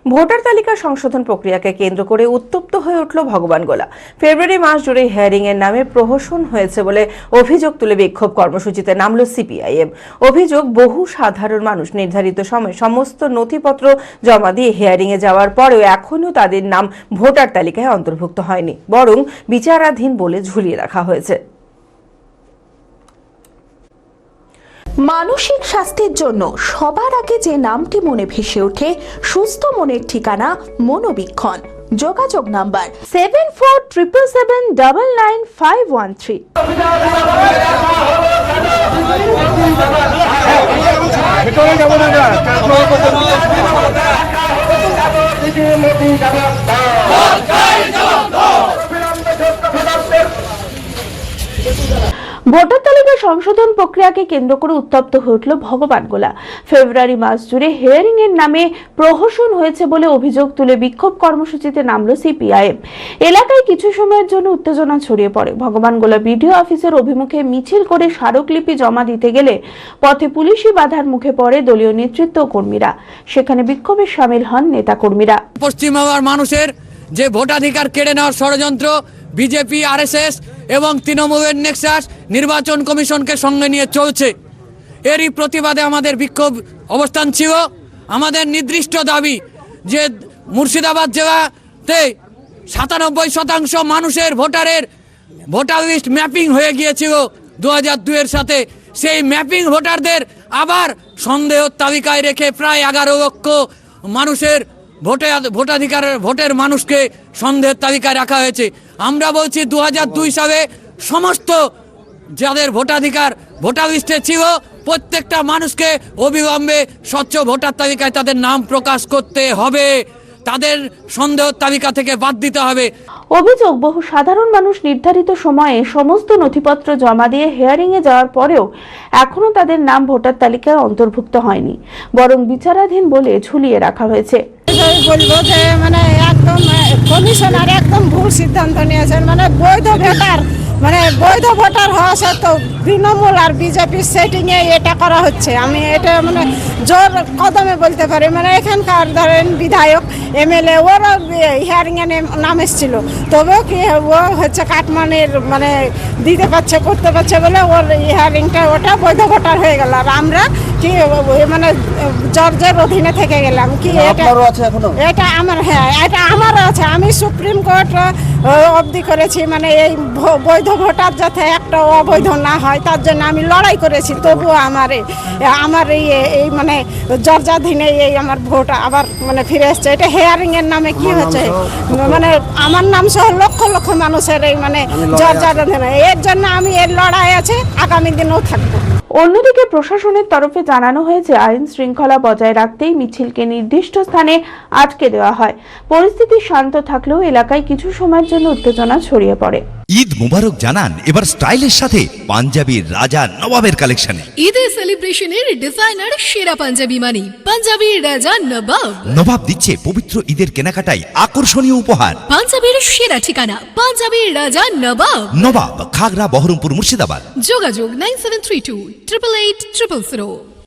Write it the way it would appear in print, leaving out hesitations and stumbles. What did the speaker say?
Voter তালিকা সংশোধন প্রক্রিয়াকে কেন্দ্র করে উত্তপ্ত হয়ে উঠল ভগবানগোলা। ফেব্রুয়ারি মাস জুড়ে হিয়ারিং এর নামে প্রহসন হয়েছে বলে অভিযোগ তুলে বিক্ষোভ কর্মসূচিতে নামল সিপিআইএম। অভিযোগ, বহু সাধারণ মানুষ নির্ধারিত সময়ে সমস্ত নথিপত্র জমা দিয়ে হিয়ারিং এ যাওয়ার পরেও এখনও তাদের নাম ভোটার তালিকায় অন্তর্ভুক্ত হয়নি, বরং বিচারাধীন বলে ঝুলিয়ে রাখা হয়েছে। মানসিক স্বাস্থ্যের জন্য সবার আগে যে নামটি মনে ভেসে ওঠে, সুস্থ মনের ঠিকানা মনোবীক্ষণ। যোগাযোগ নাম্বার 7477799513। ভোটার তালিকা সংশোধন প্রক্রিয়াকে কেন্দ্র করে উত্তপ্ত হয়ে উঠল ভগবানগোলা। ফেব্রুয়ারি মাস জুড়ে হিয়ারিং এর নামে প্রহসন হয়েছে বলে অভিযোগ তুলে বিক্ষোভ কর্মসূচিতে নামল সিপিআইএম। এলাকায় কিছু সময়ের জন্য উত্তেজনা ছড়িয়ে পড়ে। ভগবানগোলা বিডিও অফিসের অভিমুখে মিছিল করে স্মারকলিপি জমা দিতে গেলে পথে পুলিশি বাধার মুখে পড়ে দলীয় নেতৃত্ব ও কর্মীরা। সেখানে বিক্ষোভে সামিল হন নেতাকর্মীরা। পশ্চিমবঙ্গের মানুষের যে ভোটাধিকার কেড়ে নেওয়ার ষড়যন্ত্র বিজেপি, আরএসএস এবং তৃণমূলের নেক্সাস নির্বাচন কমিশনকে সঙ্গে নিয়ে চলছে, এরই প্রতিবাদে আমাদের বিক্ষোভ অবস্থান ছিল। আমাদের নির্দিষ্ট দাবি যে মুর্শিদাবাদ জেলাতে 97% মানুষের ভোটার লিস্ট ম্যাপিং হয়ে গিয়েছিল 2002-এর সাথে। সেই ম্যাপিং ভোটারদের আবার সন্দেহ তালিকায় রেখে প্রায় 11 লক্ষ মানুষের ভোটের মানুষকে সন্দেহের তালিকায় রাখা হয়েছে। আমরা বলছি 2002 সালে সমস্ত যাদের ভোটার লিস্টে ছিল প্রত্যেকটা মানুষকে অবিলম্বে স্বচ্ছ ভোটার তালিকায় তাদের নাম প্রকাশ করতে হবে, তাদের সন্দেহ তালিকা থেকে বাদ দিতে হবে। অভিযোগ, বহু সাধারণ মানুষ নির্ধারিত সময়ে সমস্ত নথিপত্র জমা দিয়ে হিয়ারিং এ যাওয়ার পরেও এখনো তাদের নাম ভোটার তালিকায় অন্তর্ভুক্ত হয়নি, বরং বিচারাধীন বলে ঝুলিয়ে রাখা হয়েছে। বলবো যে একদম কমিশনার একদম ভুল সিদ্ধান্ত নিয়েছেন। বৈধ ভোটার হওয়া সত্ত্বেও তৃণমূল আর বিজেপির সেটিং এ এটা করা হচ্ছে। আমি এটা জোর কদমে বলতে পারি। এখানকার ধরেন বিধায়ক, এমএলএ ওরা হিয়ারিং এ নাম এসেছিল, তবেও কি ও হচ্ছে কাটমানির দিতে পারছে, করতে পারছে বলে ওর হিয়ারিংটা ওটা বৈধ ভোটার হয়ে গেল। আর আমরা কি জর্জের অধীনে থেকে গেলাম কি? এটা আমার, হ্যাঁ এটা আমারও আছে। আমি সুপ্রিম কোর্ট অবধি করেছি, এই বৈধ ভোটার যাতে একটা অবৈধ না হয় তার জন্য আমি লড়াই করেছি। তবুও আমার এই জর্জাধীনে এই আমার ভোট আবার ফিরে এসছে। এটা হেয়ারিং এর নামে কি হচ্ছে? আমার নাম সহ লক্ষ লক্ষ মানুষের এই জর্জাধীনে। এর জন্য আমি এর লড়াই আছে, আগামী দিনেও থাকবো। অন্যদিকে প্রশাসনের তরফে জানানো হয়েছে আইন শৃঙ্খলা বজায় রাখতেই মিছিলকে নির্দিষ্ট স্থানে আটকে দেওয়া হয়। পরিস্থিতি শান্ত থাকলেও এলাকায় কিছু সময়ের জন্য উত্তেজনা ছড়িয়ে পড়ে। ঈদ মুবারক জানান এবার স্টাইলের সাথে পাঞ্জাবির রাজা নবাবের কালেকশনে। ঈদের সেলিব্রেশনের ডিজাইনার সেরা পাঞ্জাবি মানি পাঞ্জাবির রাজা নবাব। নবাব দিচ্ছে পবিত্র ঈদের কেনাকাটায় আকর্ষণীয় উপহার। পাঞ্জাবির সেরা ঠিকানা পাঞ্জাবির রাজা নবাব। নবাব, খাগড়া, বহরমপুর, মুর্শিদাবাদ। যোগাযোগ 9732 888 000।